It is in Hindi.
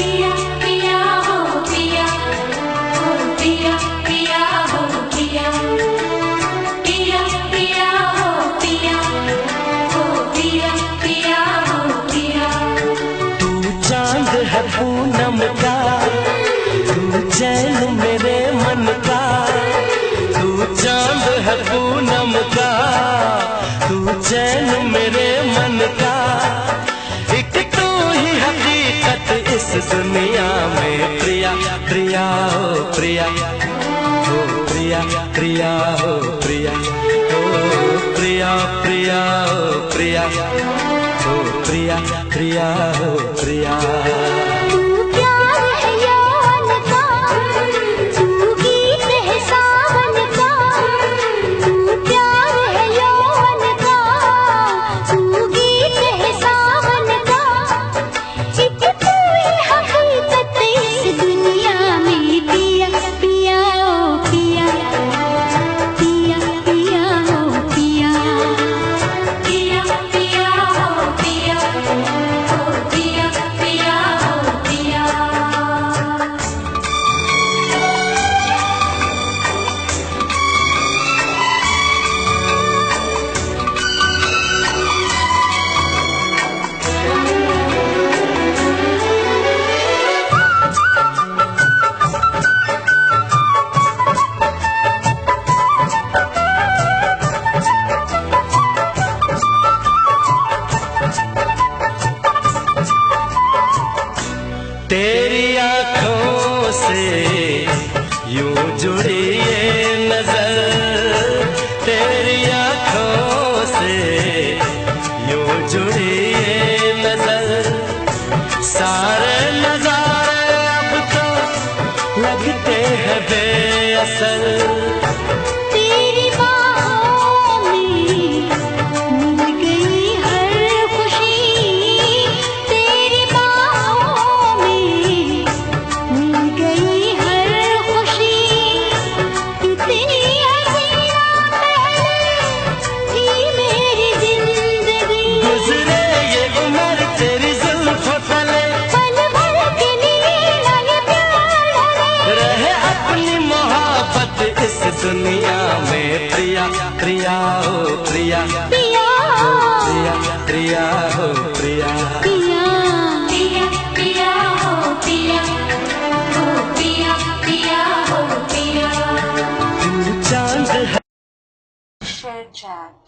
पिया पिया हो पिया पिया पिया हो पिया पिया पिया हो पिया पिया पिया हो पिया। तू चांद है पूनम का, तू चैन मेरे मन का। तू चांद है पूनम का, तू चैन मेरे मन का। एक तू ही हकीकत इस दुनिया में। प्रिया प्रिया हो प्रिया, हो प्रिया प्रिया हो प्रिया, हो प्रिया प्रिया हो प्रिया, हो प्रिया प्रिया हो प्रिया। तू प्यार है यौवन का, तू गीत है सावन का। तू प्यार है यौवन का, तू गीत है सावन का। एक तू ही हकीकत इस दुनिया में। पिया पिया ओ पिया, पिया पिया ओ पिया, पिया पिया ओ पिया, पिया पिया हो पिया। तेरी आँखों से यूं जुड़ी ये नजर, तेरी आँखों से यूं जुड़ी ये नजर। सारे नजारे अब तो लगते हैं बेअसर। तेरी बाहों में मिल गई हर खुशी, तेरी बाहों में मिल गई हर खुशी। इतनी हसीना पहले थी मेरी जिंदगी। गुजरे ये उम्र तेरी जुल्फों तले, पल भर के लिए लगे प्यार लगे। रहे अपनी मोहब्बत इस दुनिया में। प्रिया प्रिया हो प्रिया, पिया प्रिया प्रिया हो प्रिया। पिया पिया पिया हो पिया, पिया पिया हो पिया। तू चांद है। Share chat.